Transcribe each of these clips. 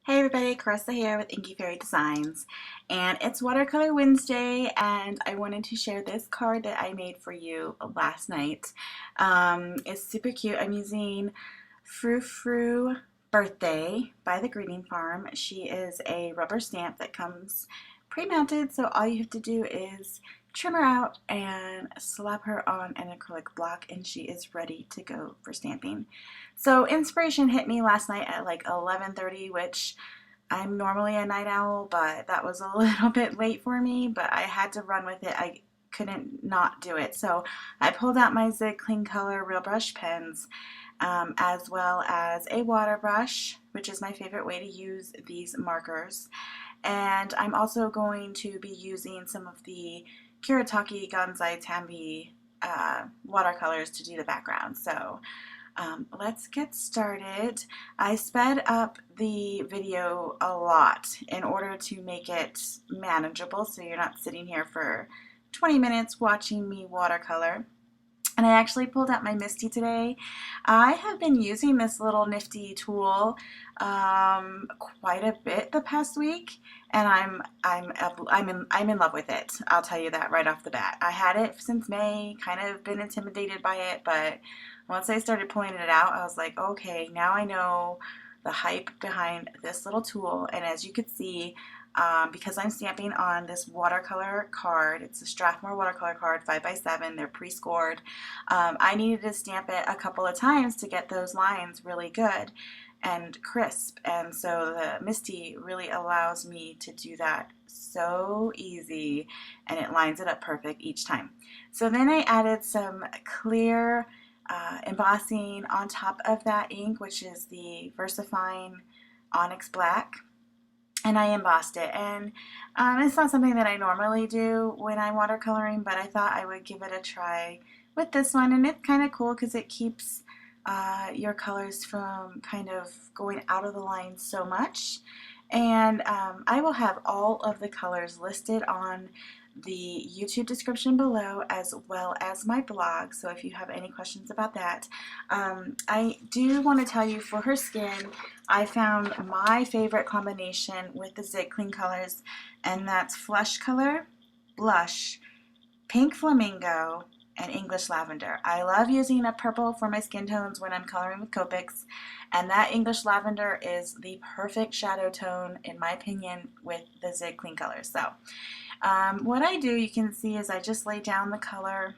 Hey everybody, Carissa here with Inky Fairy Designs, and it's Watercolor Wednesday, and I wanted to share this card that I made for you last night. It's super cute. I'm using Frou Birthday by the Greeting Farm. She is a rubber stamp that comes pre-mounted, so all you have to do is trim her out and slap her on an acrylic block, and she is ready to go for stamping. So inspiration hit me last night at like 11:30, which I'm normally a night owl, but that was a little bit late for me, but I had to run with it. I couldn't not do it. So I pulled out my Zig Clean Color Real Brush pens, as well as a water brush, which is my favorite way to use these markers. And I'm also going to be using some of the Kuretake Gansai Tambi watercolors to do the background. So let's get started. I sped up the video a lot in order to make it manageable so you're not sitting here for 20 minutes watching me watercolor. And I actually pulled out my Misty today. I have been using this little nifty tool quite a bit the past week, and I'm in love with it. I'll tell you that right off the bat. I had it since May, kind of been intimidated by it, but once I started pulling it out, I was like, okay, now I know the hype behind this little tool. And as you could see, because I'm stamping on this watercolor card. It's a Strathmore watercolor card, 5x7. They're pre-scored. I needed to stamp it a couple of times to get those lines really good and crisp. And so the Misty really allows me to do that so easy, and it lines it up perfect each time. So then I added some clear embossing on top of that ink, which is the Versafine Onyx Black. And I embossed it, and it's not something that I normally do when I'm watercoloring, but I thought I would give it a try with this one. And it's kind of cool because it keeps your colors from kind of going out of the line so much. And I will have all of the colors listed on the YouTube description below, as well as my blog, so if you have any questions about that. I do want to tell you, for her skin, I found my favorite combination with the Zig Clean colors, and that's Flush Color, Blush, Pink Flamingo, and English Lavender. I love using a purple for my skin tones when I'm coloring with Copics, and that English Lavender is the perfect shadow tone, in my opinion, with the Zig Clean colors. So what I do, you can see, is I just lay down the color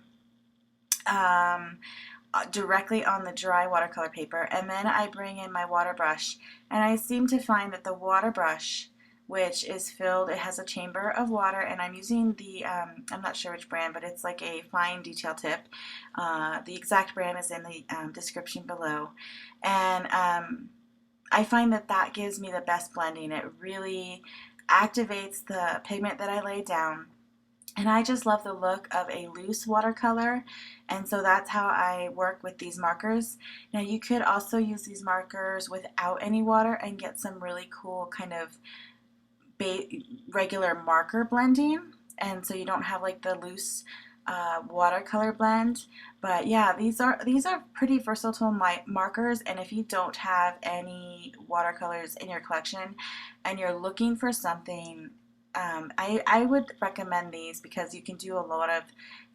directly on the dry watercolor paper, and then I bring in my water brush, and I seem to find that the water brush, which is filled, it has a chamber of water, and I'm using the, I'm not sure which brand, but it's like a fine detail tip. The exact brand is in the description below, and I find that that gives me the best blending. It really activates the pigment that I laid down, and I just love the look of a loose watercolor, and so that's how I work with these markers. Now you could also use these markers without any water and get some really cool kind of regular marker blending, and so you don't have like the loose watercolor blend. But yeah, these are pretty versatile markers, and if you don't have any watercolors in your collection and you're looking for something, I would recommend these because you can do a lot of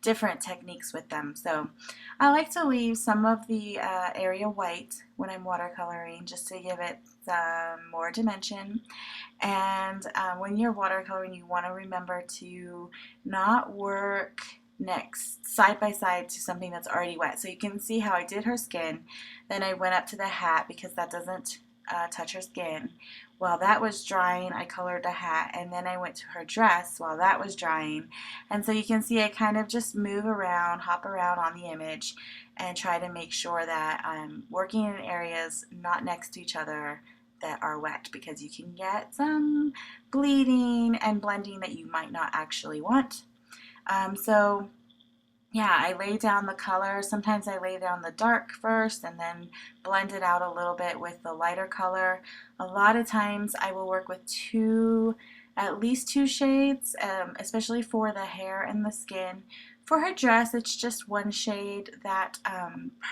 different techniques with them. So I like to leave some of the area white when I'm watercoloring, just to give it some more dimension. And when you're watercoloring, you want to remember to not work next side by side to something that's already wet. So you can see how I did her skin, then I went up to the hat because that doesn't touch her skin. While that was drying, I colored the hat, and then I went to her dress while that was drying. And so you can see I kind of just move around, hop around on the image, and try to make sure that I'm working in areas not next to each other that are wet, because you can get some bleeding and blending that you might not actually want. So yeah, I lay down the color. Sometimes I lay down the dark first and then blend it out a little bit with the lighter color. A lot of times I will work with at least two shades, especially for the hair and the skin. For her dress, it's just one shade. That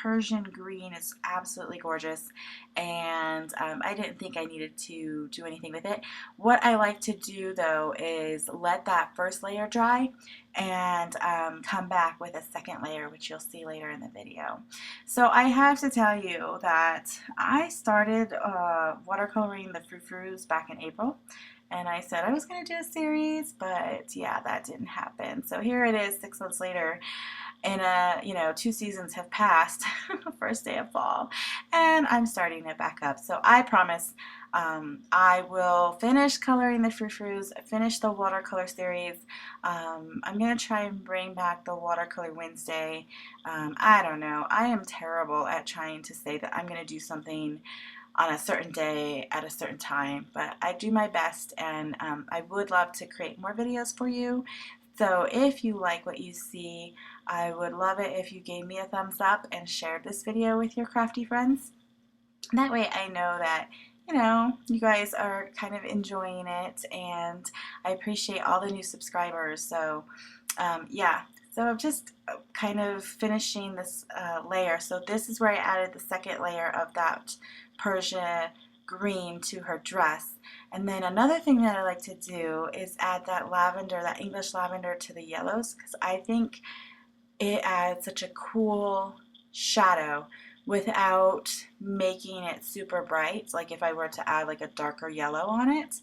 Persian green is absolutely gorgeous, and I didn't think I needed to do anything with it. What I like to do though is let that first layer dry and come back with a second layer, which you'll see later in the video. So I have to tell you that I started watercoloring the Frous back in April. And I said I was going to do a series, but yeah, that didn't happen. So here it is 6 months later, and 2 seasons have passed, first day of fall, and I'm starting it back up. So I promise I will finish coloring the Frou-Frous, finish the watercolor series. I'm going to try and bring back the Watercolor Wednesday. I don't know. I am terrible at trying to say that I'm going to do something on a certain day at a certain time, but I do my best, and I would love to create more videos for you. So if you like what you see, I would love it if you gave me a thumbs up and shared this video with your crafty friends. That way I know that you guys are kind of enjoying it, and I appreciate all the new subscribers. So yeah, so I'm just kind of finishing this layer. So this is where I added the second layer of that Persian green to her dress. And then another thing that I like to do is add that lavender, that English lavender, to the yellows, because I think it adds such a cool shadow without making it super bright, like if I were to add like a darker yellow on it.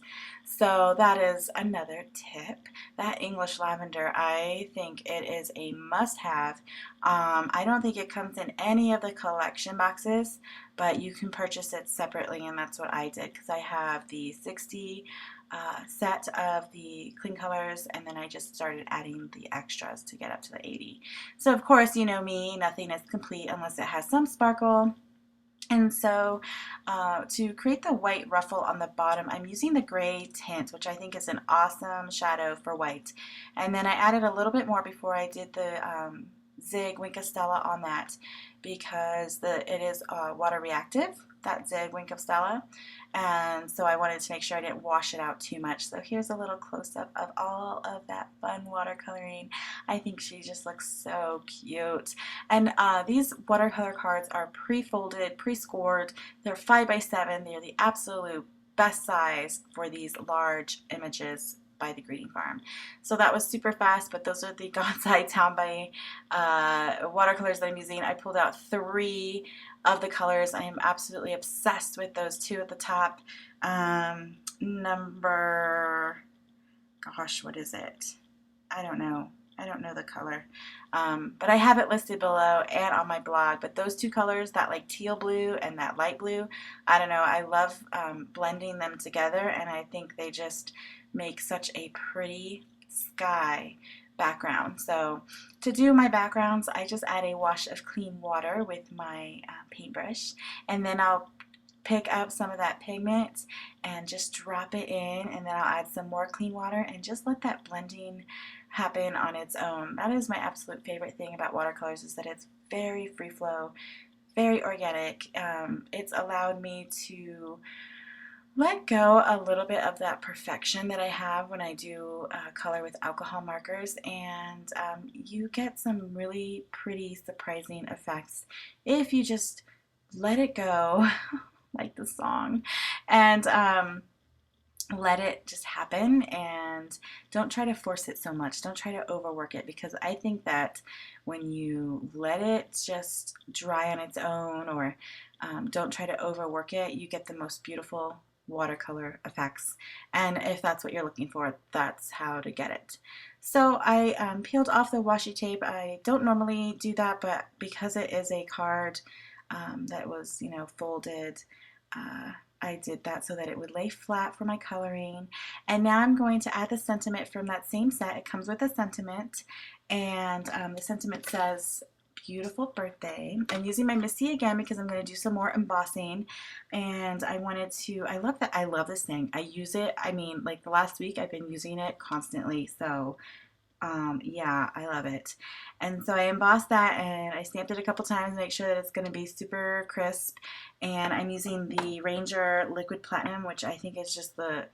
So that is another tip. That English lavender, I think it is a must-have. I don't think it comes in any of the collection boxes, but you can purchase it separately, and that's what I did, because I have the 60 set of the clean colors, and then I just started adding the extras to get up to the 80. So of course, you know me, nothing is complete unless it has some sparkle. And so to create the white ruffle on the bottom, I'm using the gray tint, which I think is an awesome shadow for white. And then I added a little bit more before I did the Zig Wink of Stella on that, because it is water reactive, that Zig Wink of Stella, and so I wanted to make sure I didn't wash it out too much. So here's a little close-up of all of that fun watercoloring. I think she just looks so cute. And these watercolor cards are pre-folded, pre-scored. They're 5x7. They're the absolute best size for these large images by the Greeting Farm. So that was super fast, but those are the Gansai Tambi watercolors that I'm using. I pulled out 3 of the colors. I am absolutely obsessed with those 2 at the top. Number, gosh, what is it? I don't know. I don't know the color, but I have it listed below and on my blog. But those 2 colors, that like teal blue and that light blue, I don't know, I love blending them together, and I think they just make such a pretty sky background. So to do my backgrounds, I just add a wash of clean water with my paintbrush, and then I'll pick up some of that pigment and just drop it in, and then I'll add some more clean water and just let that blending happen on its own. That is my absolute favorite thing about watercolors, is that it's very free flow, very organic. It's allowed me to let go a little bit of that perfection that I have when I do color with alcohol markers, and you get some really pretty surprising effects if you just let it go like the song, and let it just happen, and don't try to force it so much. Don't try to overwork it, because I think that when you let it just dry on its own, or don't try to overwork it, you get the most beautiful watercolor effects. And if that's what you're looking for, that's how to get it. So I peeled off the washi tape. I don't normally do that, but because it is a card that was, folded, I did that so that it would lay flat for my coloring. And now I'm going to add the sentiment from that same set. It comes with a sentiment, and the sentiment says, "Beautiful birthday." I'm using my Missy again because I'm going to do some more embossing, and I love this thing. I use it, like the last week I've been using it constantly, so yeah, I love it. And so I embossed that, and I stamped it a couple times to make sure that it's going to be super crisp. And I'm using the Ranger Liquid Platinum, which I think is just the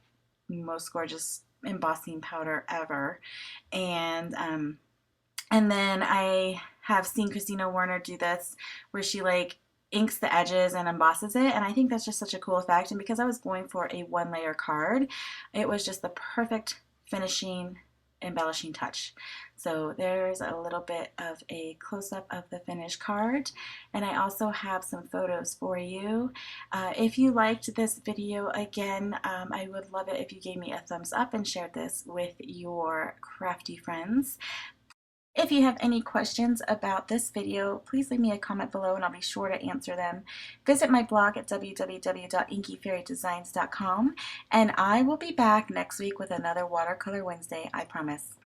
most gorgeous embossing powder ever. And And then I have seen Christina Warner do this where she like inks the edges and embosses it, and I think that's just such a cool effect. And because I was going for a one layer card, it was just the perfect finishing embellishing touch. So there's a little bit of a close-up of the finished card, and I also have some photos for you. If you liked this video, again, I would love it if you gave me a thumbs up and shared this with your crafty friends. If you have any questions about this video, please leave me a comment below and I'll be sure to answer them. Visit my blog at www.inkyfairydesigns.com, and I will be back next week with another Watercolor Wednesday, I promise.